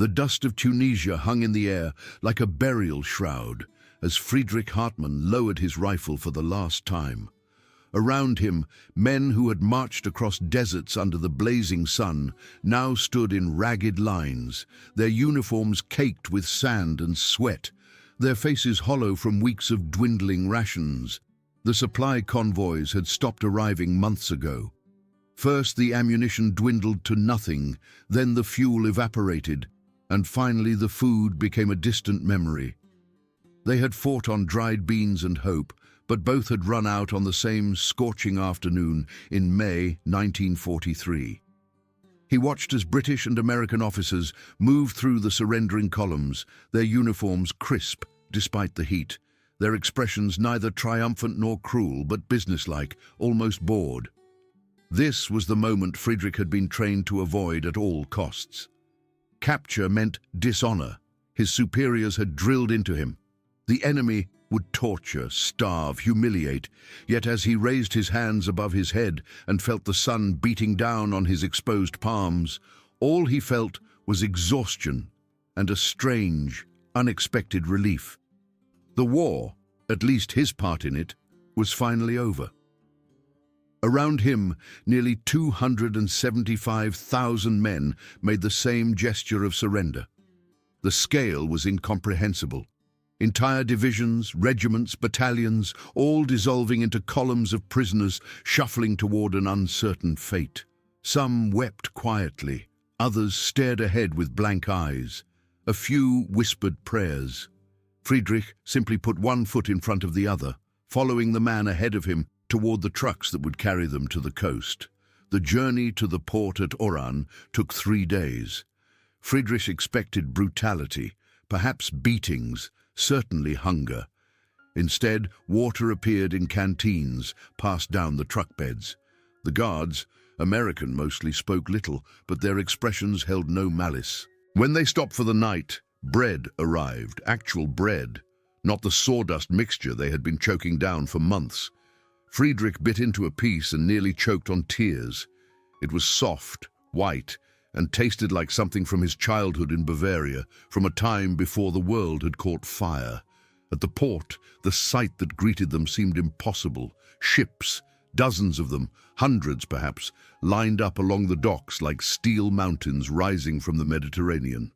The dust of Tunisia hung in the air like a burial shroud as Friedrich Hartmann lowered his rifle for the last time. Around him, men who had marched across deserts under the blazing sun now stood in ragged lines, their uniforms caked with sand and sweat, their faces hollow from weeks of dwindling rations. The supply convoys had stopped arriving months ago. First the ammunition dwindled to nothing, then the fuel evaporated, and finally the food became a distant memory. They had fought on dried beans and hope, but both had run out on the same scorching afternoon in May 1943. He watched as British and American officers moved through the surrendering columns, their uniforms crisp despite the heat, their expressions neither triumphant nor cruel, but businesslike, almost bored. This was the moment Friedrich had been trained to avoid at all costs. Capture meant dishonor. His superiors had drilled into him. The enemy would torture, starve, humiliate, yet as he raised his hands above his head and felt the sun beating down on his exposed palms, all he felt was exhaustion and a strange, unexpected relief. The war, at least his part in it, was finally over. Around him, nearly 275,000 men made the same gesture of surrender. The scale was incomprehensible. Entire divisions, regiments, battalions, all dissolving into columns of prisoners shuffling toward an uncertain fate. Some wept quietly, others stared ahead with blank eyes. A few whispered prayers. Friedrich simply put one foot in front of the other, following the man ahead of him toward the trucks that would carry them to the coast. The journey to the port at Oran took 3 days. Friedrich expected brutality, perhaps beatings, certainly hunger. Instead, water appeared in canteens, passed down the truck beds. The guards, American mostly, spoke little, but their expressions held no malice. When they stopped for the night, bread arrived, actual bread, not the sawdust mixture they had been choking down for months. Friedrich bit into a piece and nearly choked on tears. It was soft, white, and tasted like something from his childhood in Bavaria, from a time before the world had caught fire. At the port, the sight that greeted them seemed impossible. Ships, dozens of them, hundreds perhaps, lined up along the docks like steel mountains rising from the Mediterranean.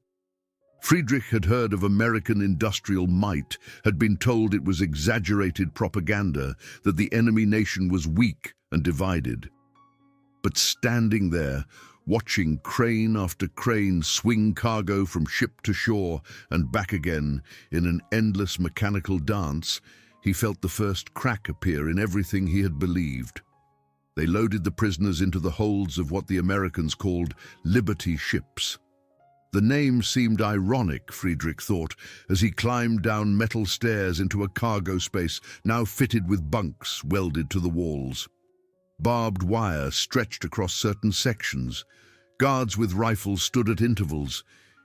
Friedrich had heard of American industrial might, had been told it was exaggerated propaganda, that the enemy nation was weak and divided. But standing there, watching crane after crane swing cargo from ship to shore and back again in an endless mechanical dance, he felt the first crack appear in everything he had believed. They loaded the prisoners into the holds of what the Americans called Liberty ships. The name seemed ironic, Friedrich thought, as he climbed down metal stairs into a cargo space now fitted with bunks welded to the walls. Barbed wire stretched across certain sections. Guards with rifles stood at intervals.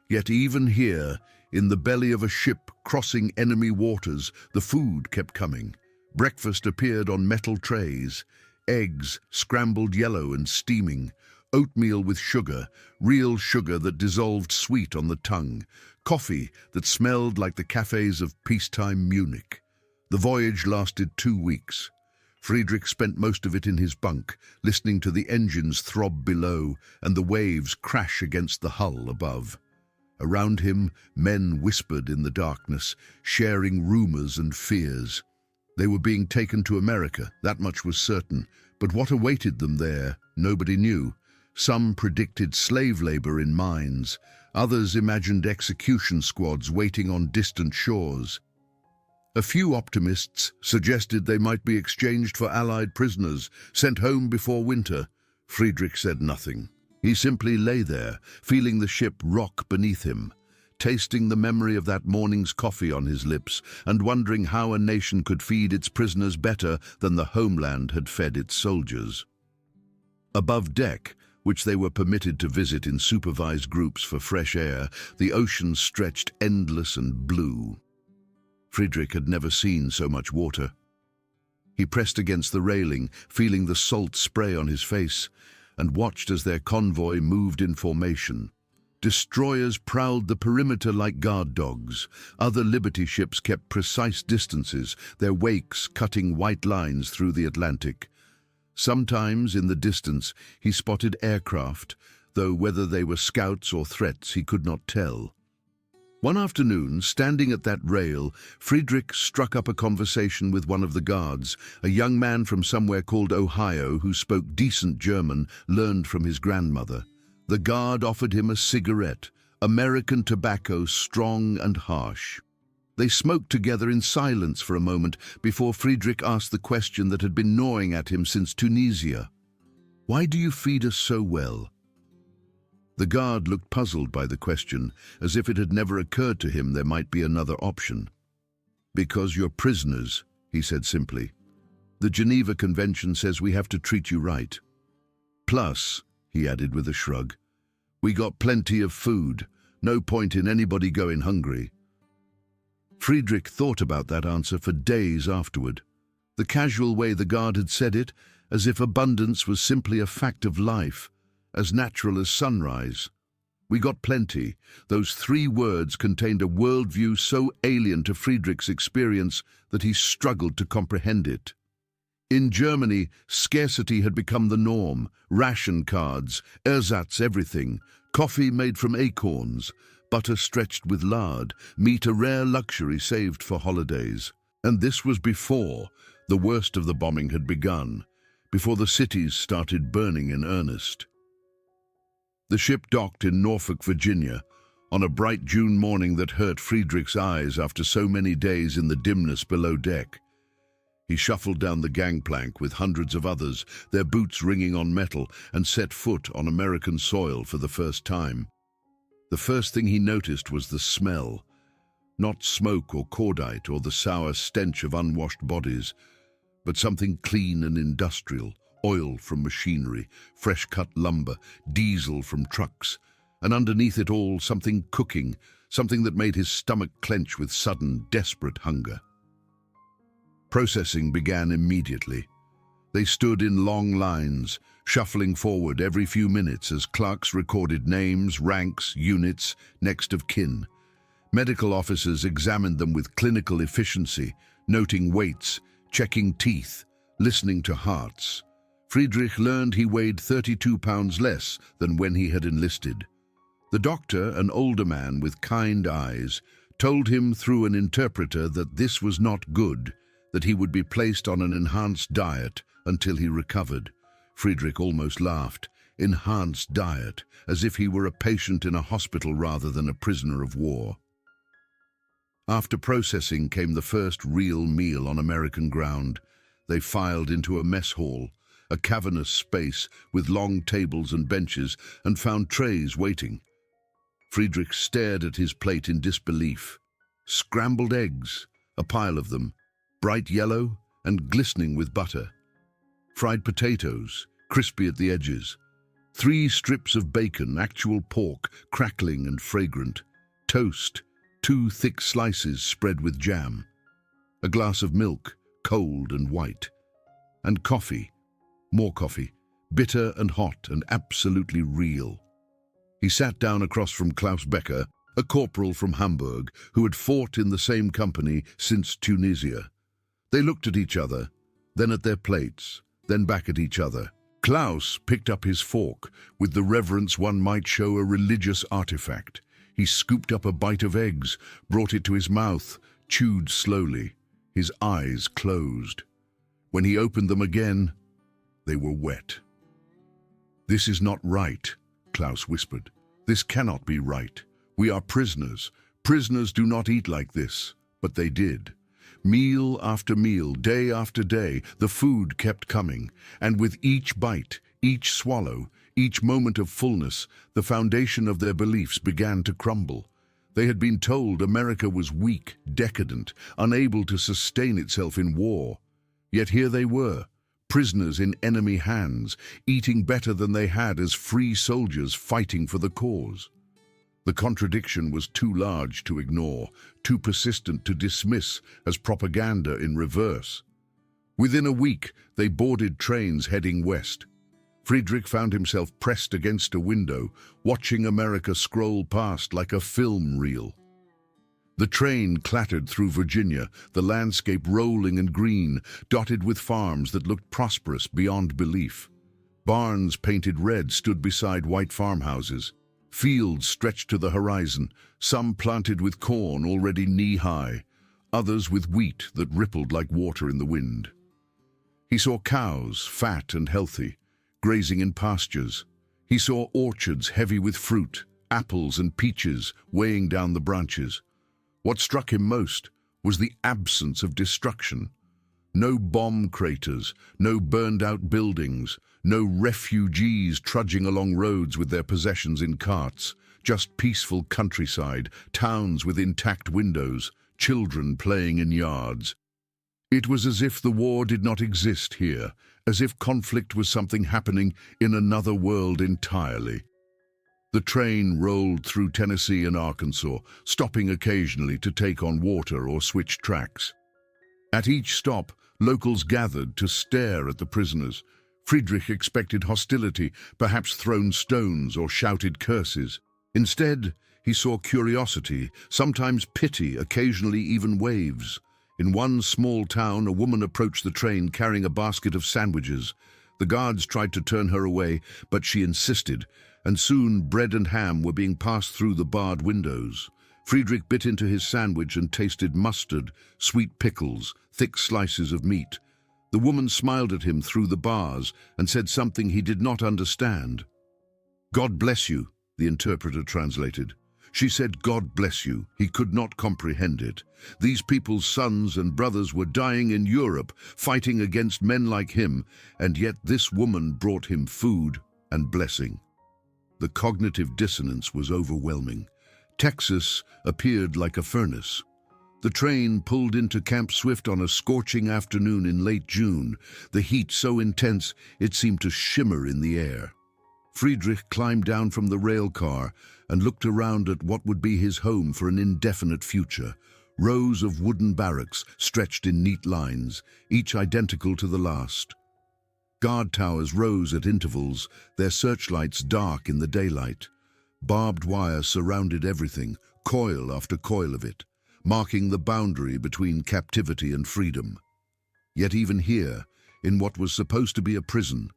Yet even here, in the belly of a ship crossing enemy waters, the food kept coming. Breakfast appeared on metal trays. Eggs, scrambled yellow and steaming. Oatmeal with sugar, real sugar that dissolved sweet on the tongue. Coffee that smelled like the cafes of peacetime Munich. The voyage lasted 2 weeks. Friedrich spent most of it in his bunk, listening to the engines throb below and the waves crash against the hull above. Around him, men whispered in the darkness, sharing rumors and fears. They were being taken to America, that much was certain, but what awaited them there, nobody knew. Some predicted slave labor in mines, others imagined execution squads waiting on distant shores. A few optimists suggested they might be exchanged for Allied prisoners, sent home before winter. Friedrich said nothing. He simply lay there, feeling the ship rock beneath him, tasting the memory of that morning's coffee on his lips, and wondering how a nation could feed its prisoners better than the homeland had fed its soldiers. Above deck, which they were permitted to visit in supervised groups for fresh air, the ocean stretched endless and blue. Friedrich had never seen so much water. He pressed against the railing, feeling the salt spray on his face, and watched as their convoy moved in formation. Destroyers prowled the perimeter like guard dogs. Other Liberty ships kept precise distances, their wakes cutting white lines through the Atlantic. Sometimes, in the distance, he spotted aircraft, though whether they were scouts or threats he could not tell. One afternoon, standing at that rail, Friedrich struck up a conversation with one of the guards, a young man from somewhere called Ohio who spoke decent German, learned from his grandmother. The guard offered him a cigarette, American tobacco, strong and harsh. They smoked together in silence for a moment before Friedrich asked the question that had been gnawing at him since Tunisia. "Why do you feed us so well?" The guard looked puzzled by the question, as if it had never occurred to him there might be another option. "Because you're prisoners," he said simply. "The Geneva Convention says we have to treat you right. Plus," he added with a shrug, "we got plenty of food. No point in anybody going hungry." Friedrich thought about that answer for days afterward. The casual way the guard had said it, as if abundance was simply a fact of life, as natural as sunrise. We got plenty. Those 3 words contained a worldview so alien to Friedrich's experience that he struggled to comprehend it. In Germany, scarcity had become the norm. Ration cards, ersatz everything, coffee made from acorns, butter stretched with lard, meat a rare luxury saved for holidays. And this was before the worst of the bombing had begun, before the cities started burning in earnest. The ship docked in Norfolk, Virginia, on a bright June morning that hurt Friedrich's eyes after so many days in the dimness below deck. He shuffled down the gangplank with hundreds of others, their boots ringing on metal, and set foot on American soil for the first time. The first thing he noticed was the smell. Not smoke or cordite or the sour stench of unwashed bodies, but something clean and industrial. Oil from machinery, fresh-cut lumber, diesel from trucks, and underneath it all something cooking, something that made his stomach clench with sudden, desperate hunger. Processing began immediately. They stood in long lines, shuffling forward every few minutes as clerks recorded names, ranks, units, next of kin. Medical officers examined them with clinical efficiency, noting weights, checking teeth, listening to hearts. Friedrich learned he weighed 32 pounds less than when he had enlisted. The doctor, an older man with kind eyes, told him through an interpreter that this was not good, that he would be placed on an enhanced diet until he recovered. Friedrich almost laughed. Enhanced diet, as if he were a patient in a hospital rather than a prisoner of war. After processing came the first real meal on American ground. They filed into a mess hall, a cavernous space with long tables and benches, and found trays waiting. Friedrich stared at his plate in disbelief. Scrambled eggs, a pile of them, bright yellow and glistening with butter. Fried potatoes, crispy at the edges. 3 strips of bacon, actual pork, crackling and fragrant. Toast, 2 thick slices spread with jam. A glass of milk, cold and white. And coffee. More coffee, bitter and hot and absolutely real. He sat down across from Klaus Becker, a corporal from Hamburg who had fought in the same company since Tunisia. They looked at each other, then at their plates, then back at each other. Klaus picked up his fork with the reverence one might show a religious artifact. He scooped up a bite of eggs, brought it to his mouth, chewed slowly, his eyes closed. When he opened them again, they were wet. "This is not right," Klaus whispered. "This cannot be right. We are prisoners. Prisoners do not eat like this." But they did. Meal after meal, day after day, the food kept coming, and with each bite, each swallow, each moment of fullness, the foundation of their beliefs began to crumble. They had been told America was weak, decadent, unable to sustain itself in war. Yet here they were, prisoners in enemy hands, eating better than they had as free soldiers fighting for the cause. The contradiction was too large to ignore, too persistent to dismiss as propaganda in reverse. Within a week, they boarded trains heading west. Friedrich found himself pressed against a window, watching America scroll past like a film reel. The train clattered through Virginia, the landscape rolling and green, dotted with farms that looked prosperous beyond belief. Barns painted red stood beside white farmhouses. Fields stretched to the horizon, some planted with corn already knee-high, others with wheat that rippled like water in the wind. He saw cows, fat and healthy, grazing in pastures. He saw orchards heavy with fruit, apples and peaches weighing down the branches. What struck him most was the absence of destruction. No bomb craters, no burned-out buildings, no refugees trudging along roads with their possessions in carts, just peaceful countryside, towns with intact windows, children playing in yards. It was as if the war did not exist here, as if conflict was something happening in another world entirely. The train rolled through Tennessee and Arkansas, stopping occasionally to take on water or switch tracks. At each stop, locals gathered to stare at the prisoners. Friedrich expected hostility, perhaps thrown stones or shouted curses. Instead, he saw curiosity, sometimes pity, occasionally even waves. In one small town, a woman approached the train carrying a basket of sandwiches. The guards tried to turn her away, but she insisted, and soon bread and ham were being passed through the barred windows. Friedrich bit into his sandwich and tasted mustard, sweet pickles, thick slices of meat. The woman smiled at him through the bars and said something he did not understand. "God bless you," the interpreter translated. She said, "God bless you." He could not comprehend it. These people's sons and brothers were dying in Europe, fighting against men like him, and yet this woman brought him food and blessing. The cognitive dissonance was overwhelming. Texas appeared like a furnace. The train pulled into Camp Swift on a scorching afternoon in late June, the heat so intense it seemed to shimmer in the air. Friedrich climbed down from the rail car and looked around at what would be his home for an indefinite future. Rows of wooden barracks stretched in neat lines, each identical to the last. Guard towers rose at intervals, their searchlights dark in the daylight. Barbed wire surrounded everything, coil after coil of it, marking the boundary between captivity and freedom. Yet even here, in what was supposed to be a prison,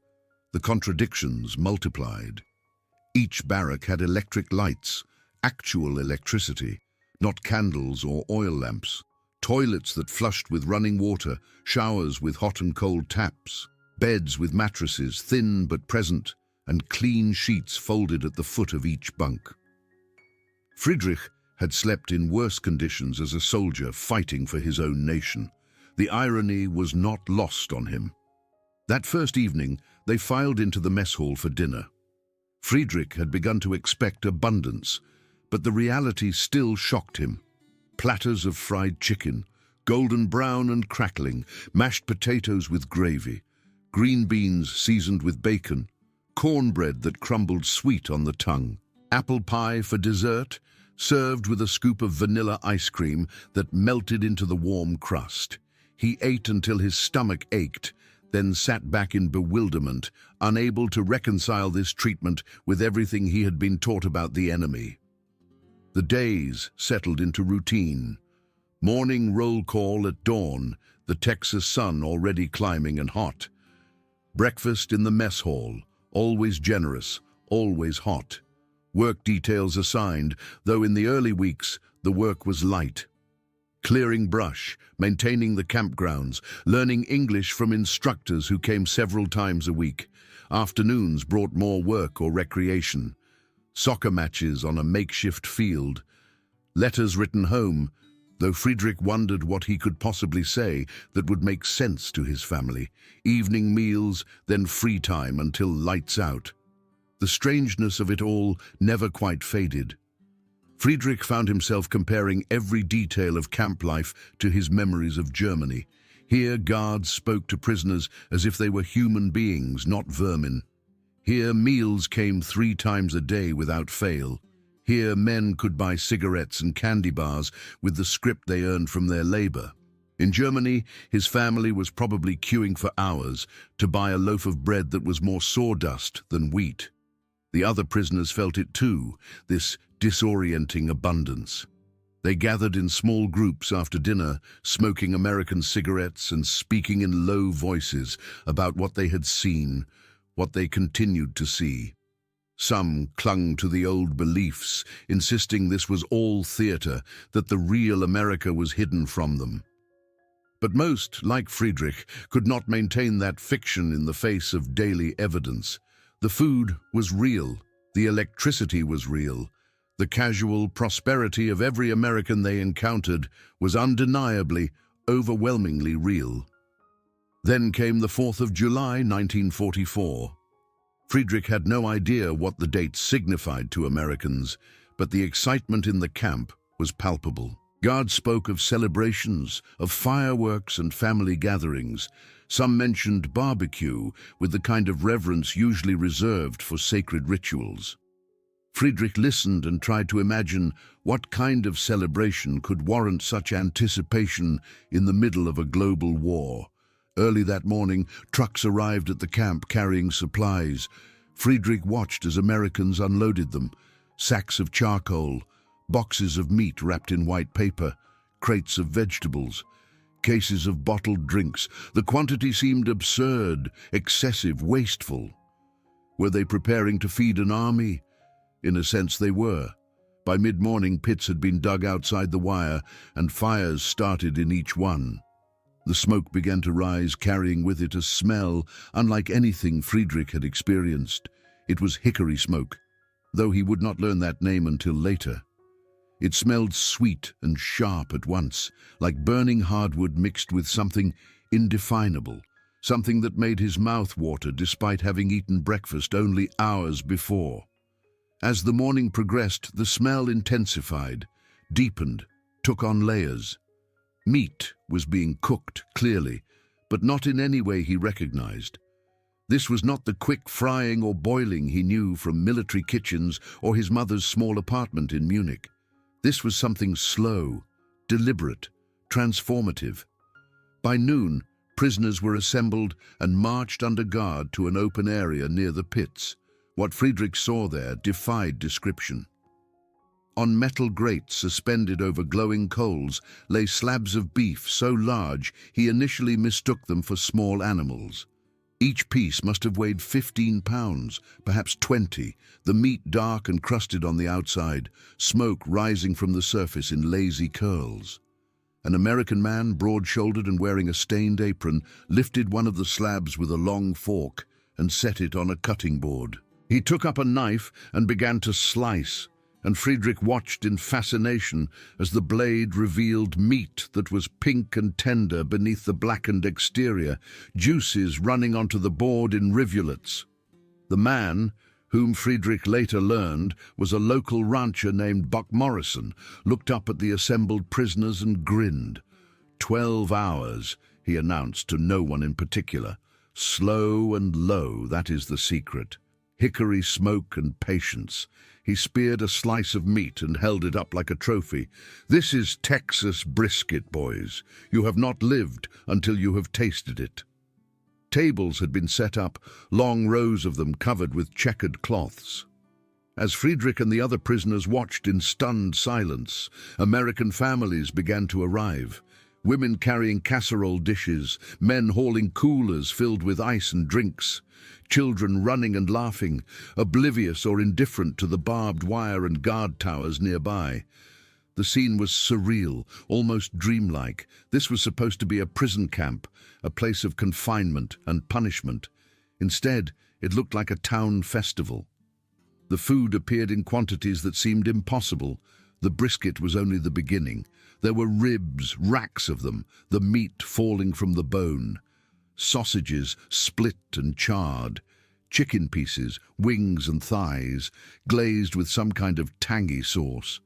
the contradictions multiplied. Each barrack had electric lights, actual electricity, not candles or oil lamps, toilets that flushed with running water, showers with hot and cold taps, beds with mattresses, thin but present, and clean sheets folded at the foot of each bunk. Friedrich had slept in worse conditions as a soldier fighting for his own nation. The irony was not lost on him. That first evening, they filed into the mess hall for dinner. Friedrich had begun to expect abundance, but the reality still shocked him. Platters of fried chicken, golden brown and crackling, mashed potatoes with gravy, green beans seasoned with bacon, cornbread that crumbled sweet on the tongue, apple pie for dessert, served with a scoop of vanilla ice cream that melted into the warm crust. He ate until his stomach ached, then sat back in bewilderment, unable to reconcile this treatment with everything he had been taught about the enemy. The days settled into routine. Morning roll call at dawn, the Texas sun already climbing and hot. Breakfast in the mess hall, always generous, always hot. Work details assigned, though in the early weeks, the work was light. Clearing brush, maintaining the campgrounds, learning English from instructors who came several times a week. Afternoons brought more work or recreation. Soccer matches on a makeshift field. Letters written home, though Friedrich wondered what he could possibly say that would make sense to his family. Evening meals, then free time until lights out. The strangeness of it all never quite faded. Friedrich found himself comparing every detail of camp life to his memories of Germany. Here, guards spoke to prisoners as if they were human beings, not vermin. Here, meals came 3 times a day without fail. Here, men could buy cigarettes and candy bars with the scrip they earned from their labor. In Germany, his family was probably queuing for hours to buy a loaf of bread that was more sawdust than wheat. The other prisoners felt it too, this disorienting abundance. They gathered in small groups after dinner, smoking American cigarettes and speaking in low voices about what they had seen, what they continued to see. Some clung to the old beliefs, insisting this was all theater, that the real America was hidden from them. But most, like Friedrich, could not maintain that fiction in the face of daily evidence. The food was real, the electricity was real, the casual prosperity of every American they encountered was undeniably, overwhelmingly real. Then came the 4th of July, 1944. Friedrich had no idea what the date signified to Americans, but the excitement in the camp was palpable. Guards spoke of celebrations, of fireworks and family gatherings. Some mentioned barbecue with the kind of reverence usually reserved for sacred rituals. Friedrich listened and tried to imagine what kind of celebration could warrant such anticipation in the middle of a global war. Early that morning, trucks arrived at the camp carrying supplies. Friedrich watched as Americans unloaded them. Sacks of charcoal, boxes of meat wrapped in white paper, crates of vegetables, cases of bottled drinks. The quantity seemed absurd, excessive, wasteful. Were they preparing to feed an army? In a sense they were. By mid-morning, pits had been dug outside the wire and fires started in each one. The smoke began to rise, carrying with it a smell unlike anything Friedrich had experienced. It was hickory smoke, though he would not learn that name until later. It smelled sweet and sharp at once, like burning hardwood mixed with something indefinable, something that made his mouth water despite having eaten breakfast only hours before. As the morning progressed, the smell intensified, deepened, took on layers. Meat was being cooked, clearly, but not in any way he recognized. This was not the quick frying or boiling he knew from military kitchens or his mother's small apartment in Munich. This was something slow, deliberate, transformative. By noon, prisoners were assembled and marched under guard to an open area near the pits. What Friedrich saw there defied description. On metal grates suspended over glowing coals lay slabs of beef so large he initially mistook them for small animals. Each piece must have weighed 15 pounds, perhaps 20, the meat dark and crusted on the outside, smoke rising from the surface in lazy curls. An American man, broad-shouldered and wearing a stained apron, lifted one of the slabs with a long fork and set it on a cutting board. He took up a knife and began to slice, and Friedrich watched in fascination as the blade revealed meat that was pink and tender beneath the blackened exterior, juices running onto the board in rivulets. The man, whom Friedrich later learned was a local rancher named Buck Morrison, looked up at the assembled prisoners and grinned. 12 hours, he announced to no one in particular. Slow and low, that is the secret. Hickory smoke and patience. He speared a slice of meat and held it up like a trophy. This is Texas brisket, boys. You have not lived until you have tasted it. Tables had been set up, long rows of them covered with checkered cloths. As Friedrich and the other prisoners watched in stunned silence, American families began to arrive. Women carrying casserole dishes, men hauling coolers filled with ice and drinks, children running and laughing, oblivious or indifferent to the barbed wire and guard towers nearby. The scene was surreal, almost dreamlike. This was supposed to be a prison camp, a place of confinement and punishment. Instead, it looked like a town festival. The food appeared in quantities that seemed impossible. The brisket was only the beginning. There were ribs, racks of them, the meat falling from the bone. Sausages split and charred. Chicken pieces, wings and thighs, glazed with some kind of tangy sauce.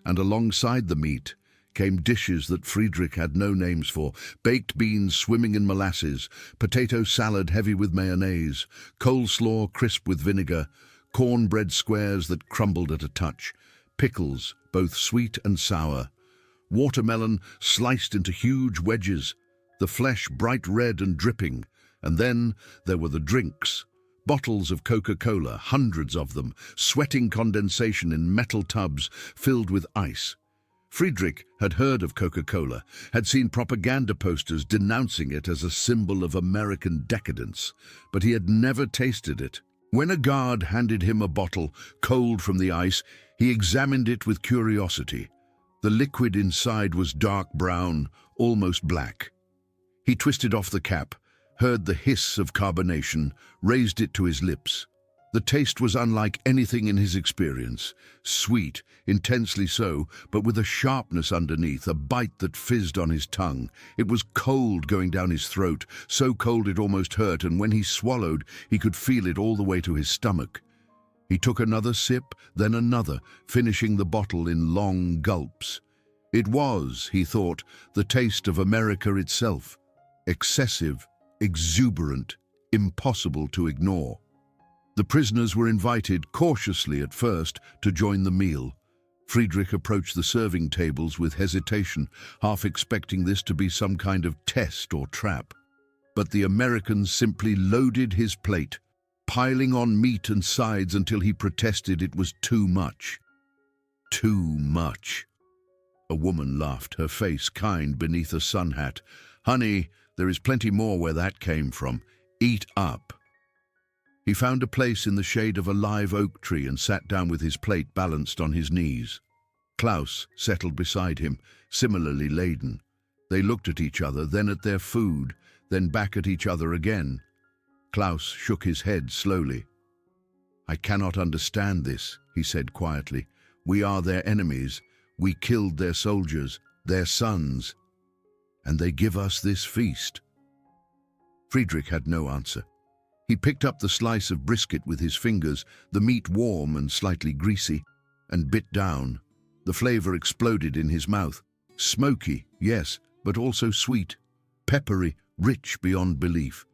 And alongside the meat came dishes that Friedrich had no names for: baked beans swimming in molasses, potato salad heavy with mayonnaise, coleslaw crisp with vinegar, cornbread squares that crumbled at a touch, pickles, both sweet and sour, watermelon sliced into huge wedges, the flesh bright red and dripping, and then there were the drinks. Bottles of Coca-Cola, hundreds of them, sweating condensation in metal tubs filled with ice. Friedrich had heard of Coca-Cola, had seen propaganda posters denouncing it as a symbol of American decadence, but he had never tasted it. When a guard handed him a bottle, cold from the ice, he examined it with curiosity. The liquid inside was dark brown, almost black. He twisted off the cap, heard the hiss of carbonation, raised it to his lips. The taste was unlike anything in his experience. Sweet, intensely so, but with a sharpness underneath, a bite that fizzed on his tongue. It was cold going down his throat, so cold it almost hurt, and when he swallowed, he could feel it all the way to his stomach. He took another sip, then another, finishing the bottle in long gulps. It was, he thought, the taste of America itself. Excessive, exuberant, impossible to ignore. The prisoners were invited, cautiously at first, to join the meal. Friedrich approached the serving tables with hesitation, half expecting this to be some kind of test or trap. But the Americans simply loaded his plate, piling on meat and sides until he protested it was too much. Too much. A woman laughed, her face kind beneath a sun hat. "Honey, there is plenty more where that came from. Eat up." He found a place in the shade of a live oak tree and sat down with his plate balanced on his knees. Klaus settled beside him, similarly laden. They looked at each other, then at their food, then back at each other again. Klaus shook his head slowly. "I cannot understand this," he said quietly. "We are their enemies. We killed their soldiers, their sons. And they give us this feast." Friedrich had no answer. He picked up the slice of brisket with his fingers, the meat warm and slightly greasy, and bit down. The flavor exploded in his mouth. Smoky, yes, but also sweet. Peppery, rich beyond belief.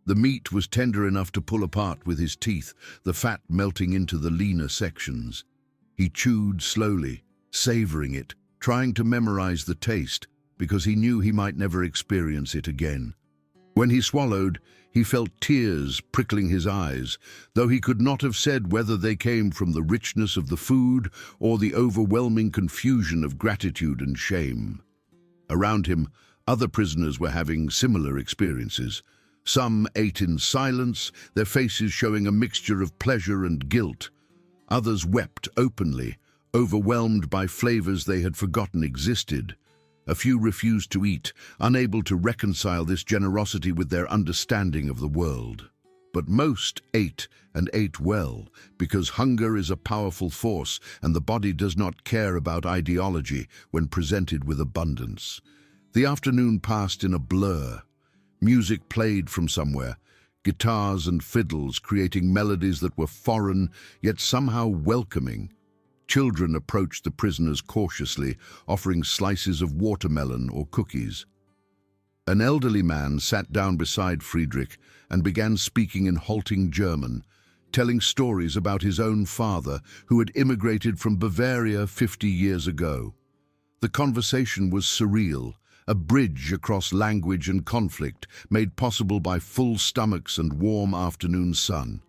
The meat was tender enough to pull apart with his teeth, the fat melting into the leaner sections. He chewed slowly, savoring it, trying to memorize the taste, because he knew he might never experience it again. When he swallowed, he felt tears prickling his eyes, though he could not have said whether they came from the richness of the food or the overwhelming confusion of gratitude and shame. Around him, other prisoners were having similar experiences. Some ate in silence, their faces showing a mixture of pleasure and guilt. Others wept openly, overwhelmed by flavors they had forgotten existed. A few refused to eat, unable to reconcile this generosity with their understanding of the world. But most ate, and ate well, because hunger is a powerful force and the body does not care about ideology when presented with abundance. The afternoon passed in a blur. Music played from somewhere, guitars and fiddles creating melodies that were foreign yet somehow welcoming. Children approached the prisoners cautiously, offering slices of watermelon or cookies. An elderly man sat down beside Friedrich and began speaking in halting German, telling stories about his own father, who had immigrated from Bavaria 50 years ago. The conversation was surreal, a bridge across language and conflict, made possible by full stomachs and warm afternoon sun.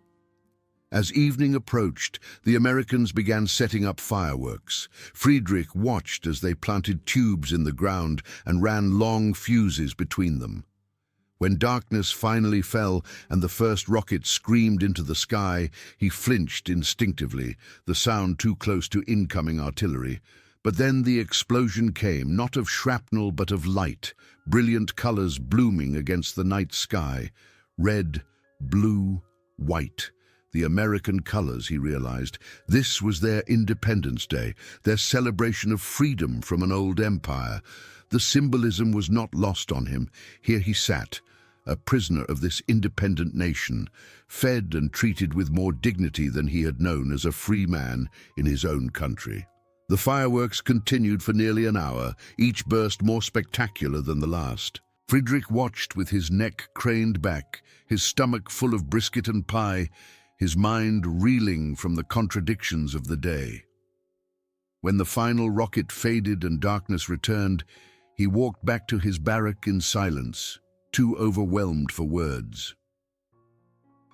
As evening approached, the Americans began setting up fireworks. Friedrich watched as they planted tubes in the ground and ran long fuses between them. When darkness finally fell and the first rocket screamed into the sky, he flinched instinctively, the sound too close to incoming artillery. But then the explosion came, not of shrapnel but of light, brilliant colors blooming against the night sky. Red, blue, white. The American colors, he realized. This was their Independence Day, their celebration of freedom from an old empire. The symbolism was not lost on him. Here he sat, a prisoner of this independent nation, fed and treated with more dignity than he had known as a free man in his own country. The fireworks continued for nearly an hour, each burst more spectacular than the last. Friedrich watched with his neck craned back, his stomach full of brisket and pie, his mind reeling from the contradictions of the day. When the final rocket faded and darkness returned, he walked back to his barrack in silence, too overwhelmed for words.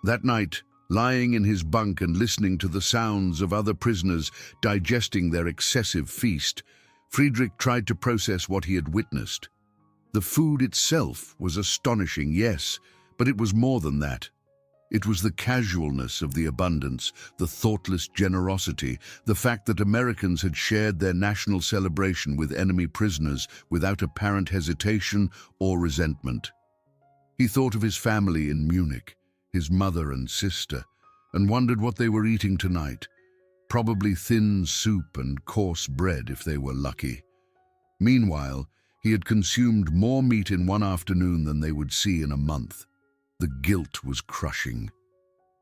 That night, lying in his bunk and listening to the sounds of other prisoners digesting their excessive feast, Friedrich tried to process what he had witnessed. The food itself was astonishing, yes, but it was more than that. It was the casualness of the abundance, the thoughtless generosity, the fact that Americans had shared their national celebration with enemy prisoners without apparent hesitation or resentment. He thought of his family in Munich, his mother and sister, and wondered what they were eating tonight. Probably thin soup and coarse bread if they were lucky. Meanwhile, he had consumed more meat in one afternoon than they would see in a month. The guilt was crushing.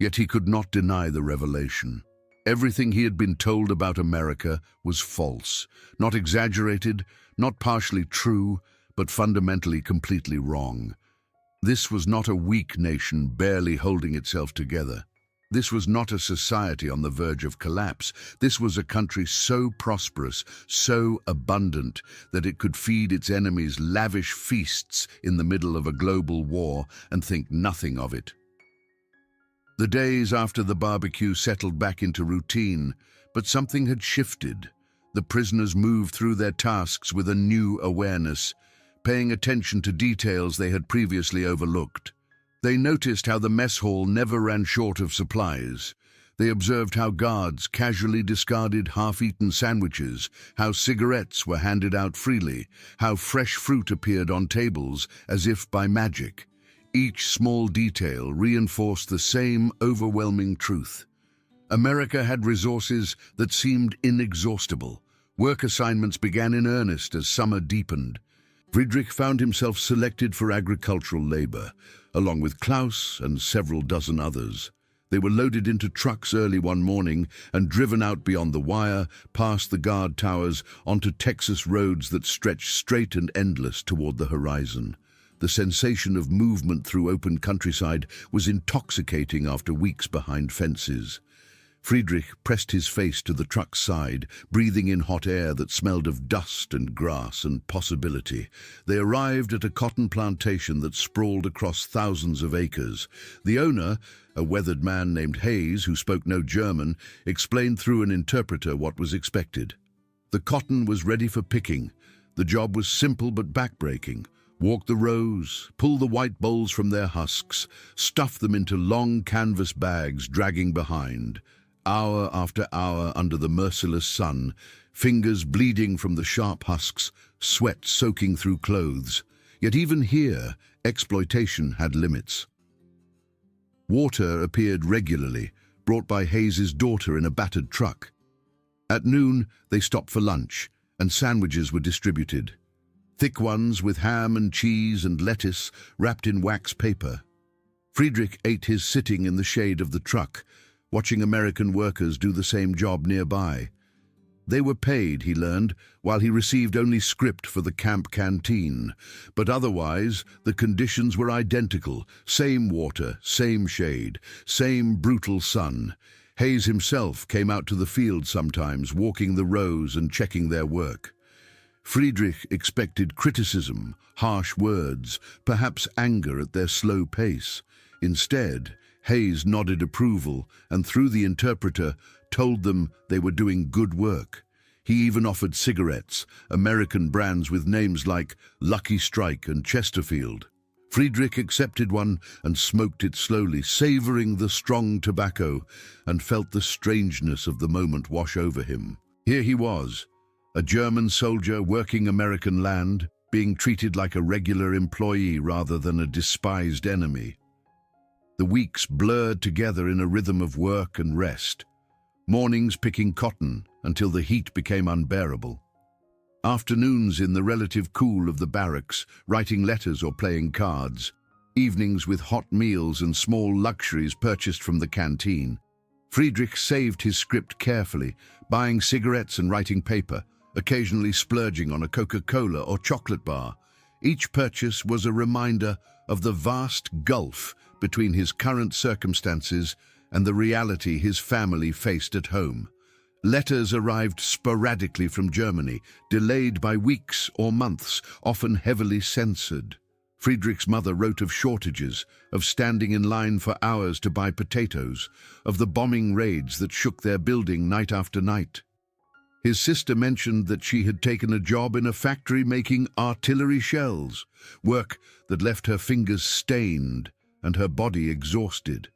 Yet he could not deny the revelation. Everything he had been told about America was false, not exaggerated, not partially true, but fundamentally completely wrong. This was not a weak nation barely holding itself together. This was not a society on the verge of collapse. This was a country so prosperous, so abundant, that it could feed its enemies lavish feasts in the middle of a global war and think nothing of it. The days after the barbecue settled back into routine, but something had shifted. The prisoners moved through their tasks with a new awareness, paying attention to details they had previously overlooked. They noticed how the mess hall never ran short of supplies. They observed how guards casually discarded half-eaten sandwiches, how cigarettes were handed out freely, how fresh fruit appeared on tables as if by magic. Each small detail reinforced the same overwhelming truth. America had resources that seemed inexhaustible. Work assignments began in earnest as summer deepened. Friedrich found himself selected for agricultural labor, along with Klaus and several dozen others. They were loaded into trucks early one morning and driven out beyond the wire, past the guard towers, onto Texas roads that stretched straight and endless toward the horizon. The sensation of movement through open countryside was intoxicating after weeks behind fences. Friedrich pressed his face to the truck's side, breathing in hot air that smelled of dust and grass and possibility. They arrived at a cotton plantation that sprawled across thousands of acres. The owner, a weathered man named Hayes, who spoke no German, explained through an interpreter what was expected. The cotton was ready for picking. The job was simple but backbreaking. Walk the rows, pull the white bolls from their husks, stuff them into long canvas bags dragging behind. Hour after hour under the merciless sun, fingers bleeding from the sharp husks, sweat soaking through clothes. Yet even here, exploitation had limits. Water appeared regularly, brought by Hayes's daughter in a battered truck. At noon, they stopped for lunch, and sandwiches were distributed. Thick ones with ham and cheese and lettuce wrapped in wax paper. Friedrich ate his sitting in the shade of the truck, watching American workers do the same job nearby. They were paid, he learned, while he received only script for the camp canteen. But otherwise, the conditions were identical. Same water, same shade, same brutal sun. Hayes himself came out to the field sometimes, walking the rows and checking their work. Friedrich expected criticism, harsh words, perhaps anger at their slow pace. Instead, Hayes nodded approval and, through the interpreter, told them they were doing good work. He even offered cigarettes, American brands with names like Lucky Strike and Chesterfield. Friedrich accepted one and smoked it slowly, savoring the strong tobacco, and felt the strangeness of the moment wash over him. Here he was, a German soldier working American land, being treated like a regular employee rather than a despised enemy. The weeks blurred together in a rhythm of work and rest. Mornings picking cotton until the heat became unbearable. Afternoons in the relative cool of the barracks, writing letters or playing cards. Evenings with hot meals and small luxuries purchased from the canteen. Friedrich saved his script carefully, buying cigarettes and writing paper, occasionally splurging on a Coca-Cola or chocolate bar. Each purchase was a reminder of the vast gulf between his current circumstances and the reality his family faced at home. Letters arrived sporadically from Germany, delayed by weeks or months, often heavily censored. Friedrich's mother wrote of shortages, of standing in line for hours to buy potatoes, of the bombing raids that shook their building night after night. His sister mentioned that she had taken a job in a factory making artillery shells, work that left her fingers stained and her body exhausted.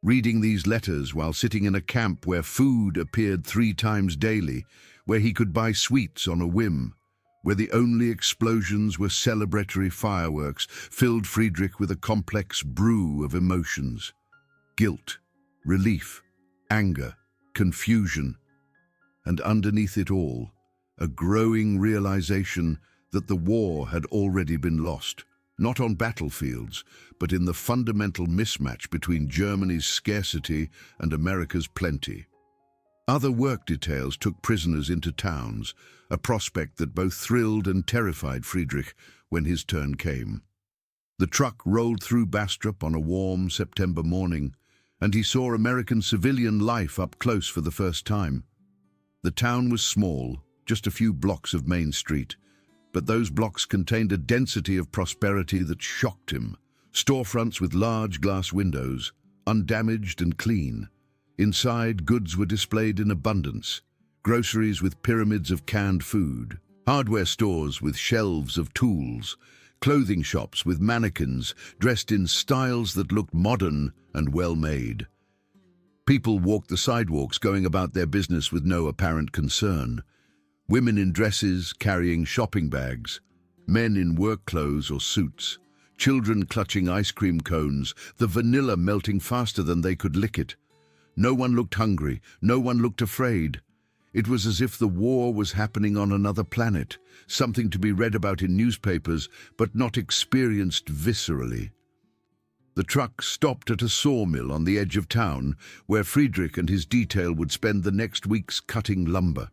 Reading these letters while sitting in a camp where food appeared 3 times daily, where he could buy sweets on a whim, where the only explosions were celebratory fireworks, filled Friedrich with a complex brew of emotions. Guilt, relief, anger, confusion, and underneath it all, a growing realization that the war had already been lost, not on battlefields, but in the fundamental mismatch between Germany's scarcity and America's plenty. Other work details took prisoners into towns, a prospect that both thrilled and terrified Friedrich when his turn came. The truck rolled through Bastrop on a warm September morning, and he saw American civilian life up close for the first time. The town was small, just a few blocks of Main Street, but those blocks contained a density of prosperity that shocked him. Storefronts with large glass windows, undamaged and clean. Inside, goods were displayed in abundance, groceries with pyramids of canned food, hardware stores with shelves of tools, clothing shops with mannequins dressed in styles that looked modern and well-made. People walked the sidewalks going about their business with no apparent concern. Women in dresses carrying shopping bags, men in work clothes or suits, children clutching ice cream cones, the vanilla melting faster than they could lick it. No one looked hungry, no one looked afraid. It was as if the war was happening on another planet, something to be read about in newspapers, but not experienced viscerally. The truck stopped at a sawmill on the edge of town, where Friedrich and his detail would spend the next weeks cutting lumber.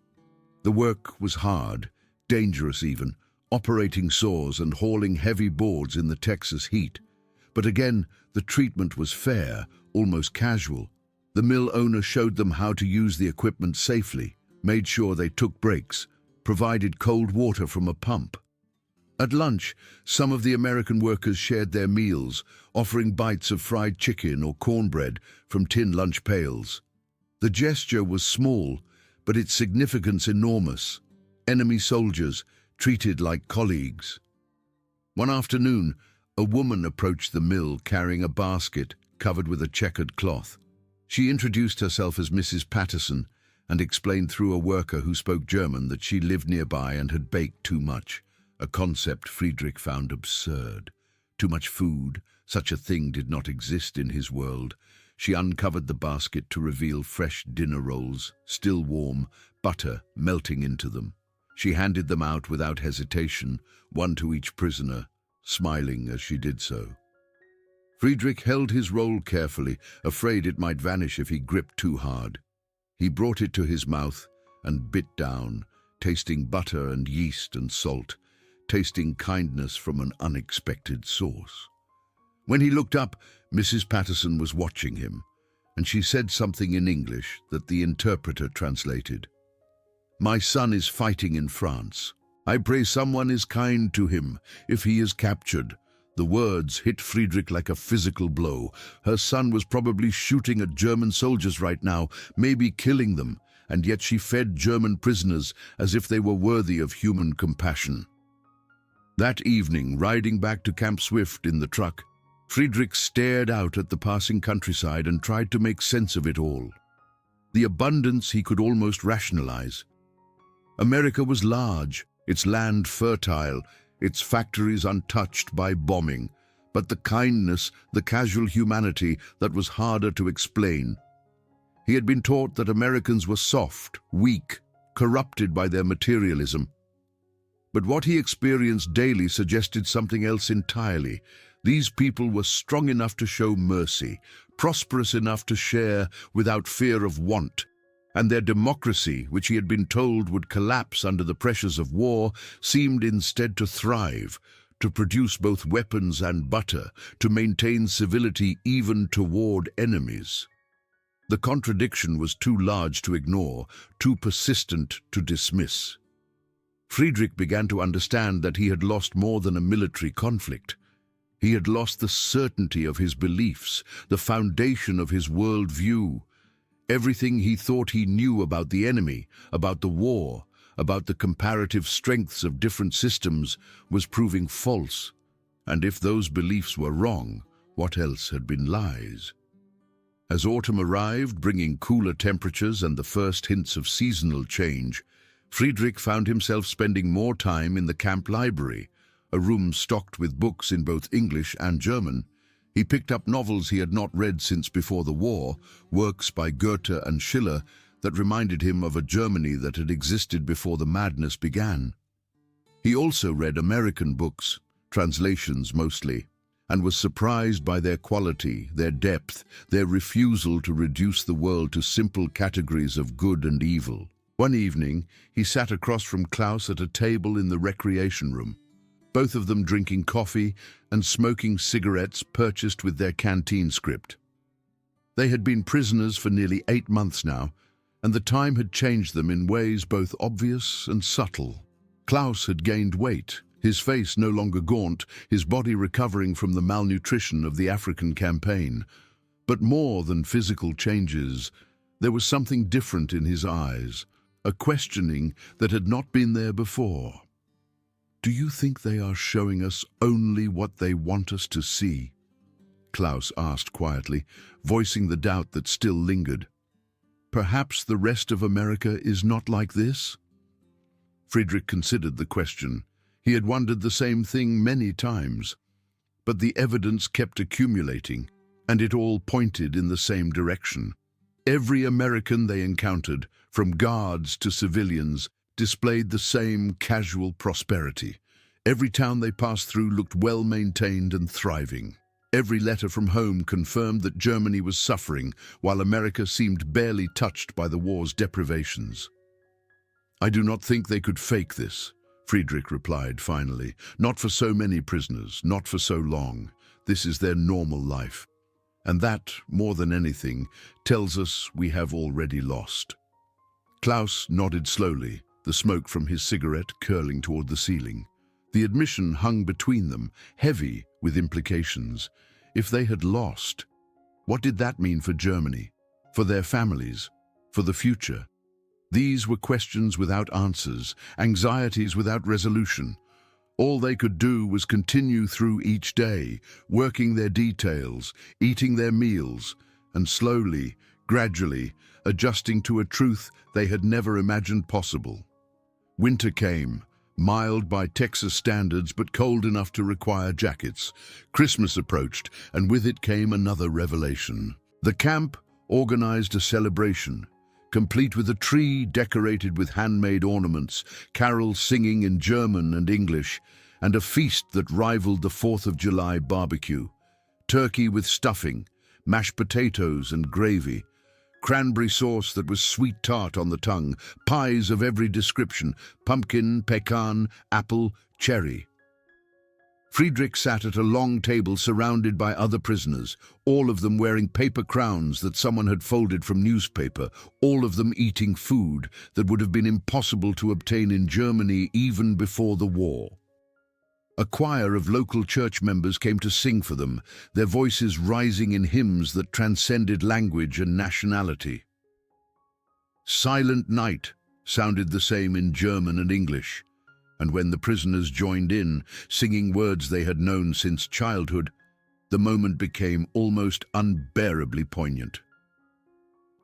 The work was hard, dangerous even, operating saws and hauling heavy boards in the Texas heat. But again, the treatment was fair, almost casual. The mill owner showed them how to use the equipment safely, made sure they took breaks, provided cold water from a pump. At lunch, some of the American workers shared their meals, offering bites of fried chicken or cornbread from tin lunch pails. The gesture was small, but its significance enormous. Enemy soldiers treated like colleagues. One afternoon, a woman approached the mill carrying a basket covered with a checkered cloth. She introduced herself as Mrs. Patterson and explained through a worker who spoke German that she lived nearby and had baked too much, a concept Friedrich found absurd. Too much food, such a thing did not exist in his world. She uncovered the basket to reveal fresh dinner rolls, still warm, butter melting into them. She handed them out without hesitation, one to each prisoner, smiling as she did so. Friedrich held his roll carefully, afraid it might vanish if he gripped too hard. He brought it to his mouth and bit down, tasting butter and yeast and salt, tasting kindness from an unexpected source. When he looked up, Mrs. Patterson was watching him, and she said something in English that the interpreter translated. "My son is fighting in France. I pray someone is kind to him if he is captured." The words hit Friedrich like a physical blow. Her son was probably shooting at German soldiers right now, maybe killing them, and yet she fed German prisoners as if they were worthy of human compassion. That evening, riding back to Camp Swift in the truck, Friedrich stared out at the passing countryside and tried to make sense of it all. The abundance he could almost rationalize. America was large, its land fertile, its factories untouched by bombing, but the kindness, the casual humanity that was harder to explain. He had been taught that Americans were soft, weak, corrupted by their materialism. But what he experienced daily suggested something else entirely. These people were strong enough to show mercy, prosperous enough to share without fear of want, and their democracy, which he had been told would collapse under the pressures of war, seemed instead to thrive, to produce both weapons and butter, to maintain civility even toward enemies. The contradiction was too large to ignore, too persistent to dismiss. Friedrich began to understand that he had lost more than a military conflict. He had lost the certainty of his beliefs, the foundation of his worldview. Everything he thought he knew about the enemy, about the war, about the comparative strengths of different systems was proving false. And if those beliefs were wrong, what else had been lies? As autumn arrived, bringing cooler temperatures and the first hints of seasonal change, Friedrich found himself spending more time in the camp library, a room stocked with books in both English and German. He picked up novels he had not read since before the war, works by Goethe and Schiller that reminded him of a Germany that had existed before the madness began. He also read American books, translations mostly, and was surprised by their quality, their depth, their refusal to reduce the world to simple categories of good and evil. One evening, he sat across from Klaus at a table in the recreation room, both of them drinking coffee and smoking cigarettes purchased with their canteen script. They had been prisoners for nearly 8 months now, and the time had changed them in ways both obvious and subtle. Klaus had gained weight, his face no longer gaunt, his body recovering from the malnutrition of the African campaign. But more than physical changes, there was something different in his eyes, a questioning that had not been there before. "Do you think they are showing us only what they want us to see?" Klaus asked quietly, voicing the doubt that still lingered. "Perhaps the rest of America is not like this?" Friedrich considered the question. He had wondered the same thing many times. But the evidence kept accumulating, and it all pointed in the same direction. Every American they encountered, from guards to civilians, displayed the same casual prosperity. Every town they passed through looked well-maintained and thriving. Every letter from home confirmed that Germany was suffering, while America seemed barely touched by the war's deprivations. "I do not think they could fake this," Friedrich replied finally. "Not for so many prisoners, not for so long. This is their normal life. And that, more than anything, tells us we have already lost." Klaus nodded slowly, the smoke from his cigarette curling toward the ceiling. The admission hung between them, heavy with implications. If they had lost, what did that mean for Germany, for their families, for the future? These were questions without answers, anxieties without resolution. All they could do was continue through each day, working their details, eating their meals, and slowly, gradually, adjusting to a truth they had never imagined possible. Winter came, mild by Texas standards but cold enough to require jackets. Christmas approached, and with it came another revelation. The camp organized a celebration, complete with a tree decorated with handmade ornaments, carols singing in German and English, and a feast that rivaled the 4th of July barbecue. Turkey with stuffing, mashed potatoes and gravy, cranberry sauce that was sweet tart on the tongue, pies of every description, pumpkin, pecan, apple, cherry. Friedrich sat at a long table surrounded by other prisoners, all of them wearing paper crowns that someone had folded from newspaper, all of them eating food that would have been impossible to obtain in Germany even before the war. A choir of local church members came to sing for them, their voices rising in hymns that transcended language and nationality. "Silent Night" sounded the same in German and English, and when the prisoners joined in, singing words they had known since childhood, the moment became almost unbearably poignant.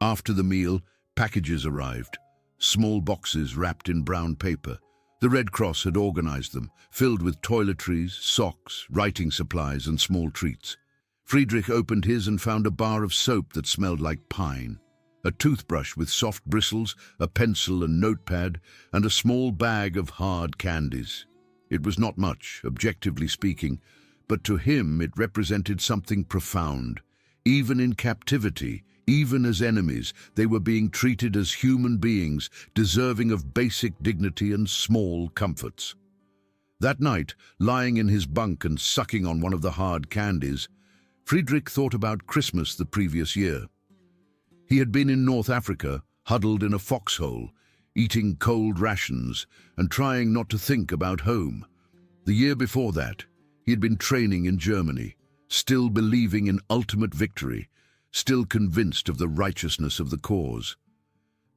After the meal, packages arrived, small boxes wrapped in brown paper. The Red Cross had organized them, filled with toiletries, socks, writing supplies, and small treats. Friedrich opened his and found a bar of soap that smelled like pine, a toothbrush with soft bristles, a pencil and notepad, and a small bag of hard candies. It was not much, objectively speaking, but to him it represented something profound. Even in captivity, even as enemies, they were being treated as human beings, deserving of basic dignity and small comforts. That night, lying in his bunk and sucking on one of the hard candies, Friedrich thought about Christmas the previous year. He had been in North Africa, huddled in a foxhole, eating cold rations and trying not to think about home. The year before that, he had been training in Germany, still believing in ultimate victory, still convinced of the righteousness of the cause.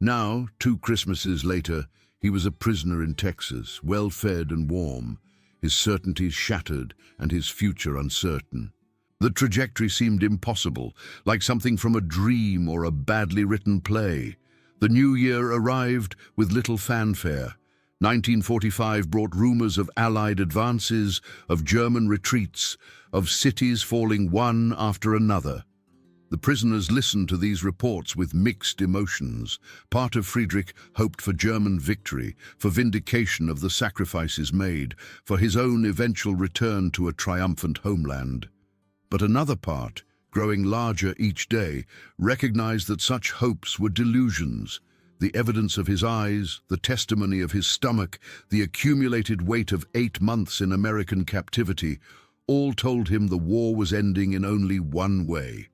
Now, 2 Christmases later, he was a prisoner in Texas, well-fed and warm, his certainties shattered and his future uncertain. The trajectory seemed impossible, like something from a dream or a badly written play. The new year arrived with little fanfare. 1945 brought rumors of Allied advances, of German retreats, of cities falling one after another. The prisoners listened to these reports with mixed emotions. Part of Friedrich hoped for German victory, for vindication of the sacrifices made, for his own eventual return to a triumphant homeland. But another part, growing larger each day, recognized that such hopes were delusions. The evidence of his eyes, the testimony of his stomach, the accumulated weight of 8 months in American captivity, all told him the war was ending in only one way.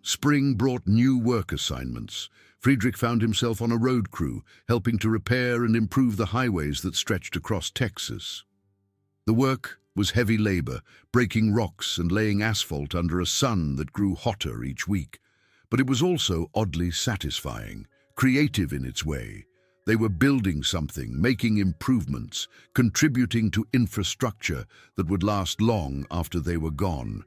Spring brought new work assignments. Friedrich found himself on a road crew, helping to repair and improve the highways that stretched across Texas. The work was heavy labor, breaking rocks and laying asphalt under a sun that grew hotter each week. But it was also oddly satisfying, creative in its way. They were building something, making improvements, contributing to infrastructure that would last long after they were gone.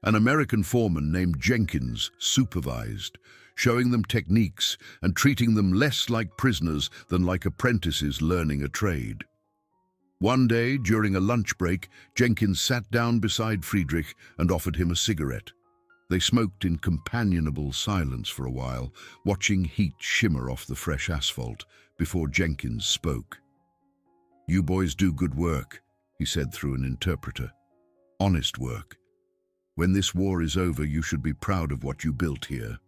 An American foreman named Jenkins supervised, showing them techniques and treating them less like prisoners than like apprentices learning a trade. One day, during a lunch break, Jenkins sat down beside Friedrich and offered him a cigarette. They smoked in companionable silence for a while, watching heat shimmer off the fresh asphalt, before Jenkins spoke. "You boys do good work," he said through an interpreter. "Honest work. When this war is over, you should be proud of what you built here."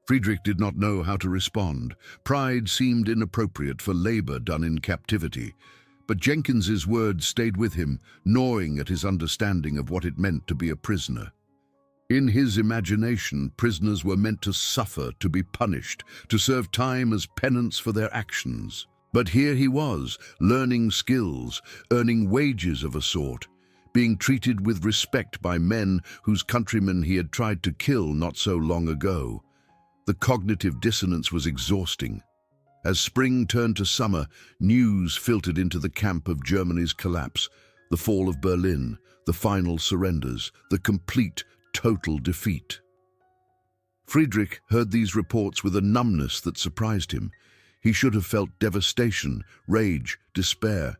Friedrich did not know how to respond. Pride seemed inappropriate for labor done in captivity. But Jenkins's words stayed with him, gnawing at his understanding of what it meant to be a prisoner. In his imagination, prisoners were meant to suffer, to be punished, to serve time as penance for their actions. But here he was, learning skills, earning wages of a sort, being treated with respect by men whose countrymen he had tried to kill not so long ago. The cognitive dissonance was exhausting. As spring turned to summer, news filtered into the camp of Germany's collapse, the fall of Berlin, the final surrenders, the complete, total defeat. Friedrich heard these reports with a numbness that surprised him. He should have felt devastation, rage, despair.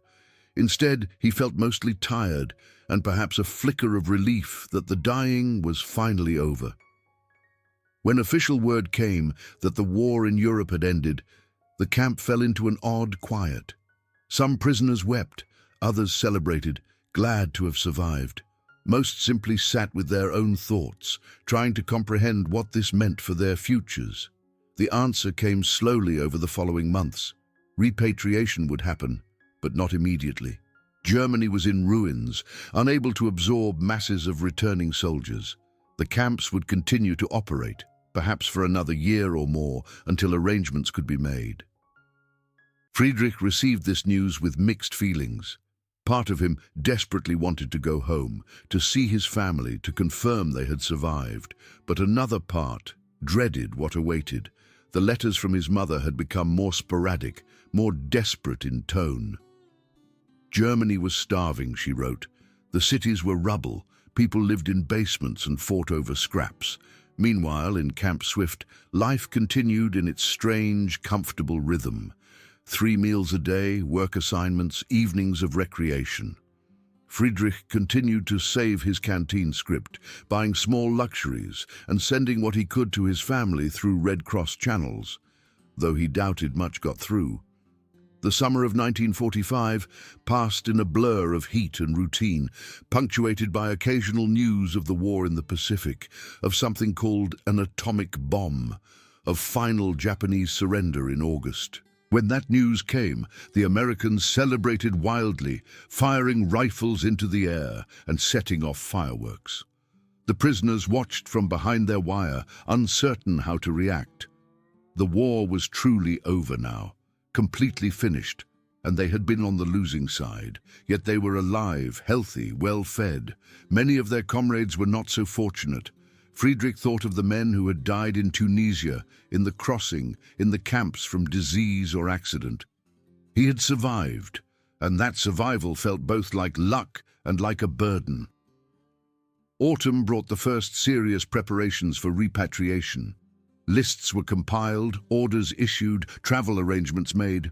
Instead, he felt mostly tired, and perhaps a flicker of relief that the dying was finally over. When official word came that the war in Europe had ended, the camp fell into an odd quiet. Some prisoners wept, others celebrated, glad to have survived. Most simply sat with their own thoughts, trying to comprehend what this meant for their futures. The answer came slowly over the following months. Repatriation would happen, but not immediately. Germany was in ruins, unable to absorb masses of returning soldiers. The camps would continue to operate, perhaps for another year or more, until arrangements could be made. Friedrich received this news with mixed feelings. Part of him desperately wanted to go home, to see his family, to confirm they had survived. But another part dreaded what awaited. The letters from his mother had become more sporadic, more desperate in tone. Germany was starving, she wrote. The cities were rubble. People lived in basements and fought over scraps. Meanwhile, in Camp Swift, life continued in its strange, comfortable rhythm. 3 meals a day, work assignments, evenings of recreation. Friedrich continued to save his canteen script, buying small luxuries and sending what he could to his family through Red Cross channels, though he doubted much got through. The summer of 1945 passed in a blur of heat and routine, punctuated by occasional news of the war in the Pacific, of something called an atomic bomb, of final Japanese surrender in August. When that news came, the Americans celebrated wildly, firing rifles into the air and setting off fireworks. The prisoners watched from behind their wire, uncertain how to react. The war was truly over now, completely finished, and they had been on the losing side. Yet they were alive, healthy, well-fed. Many of their comrades were not so fortunate. Friedrich thought of the men who had died in Tunisia, in the crossing, in the camps from disease or accident. He had survived, and that survival felt both like luck and like a burden. Autumn brought the first serious preparations for repatriation. Lists were compiled, orders issued, travel arrangements made.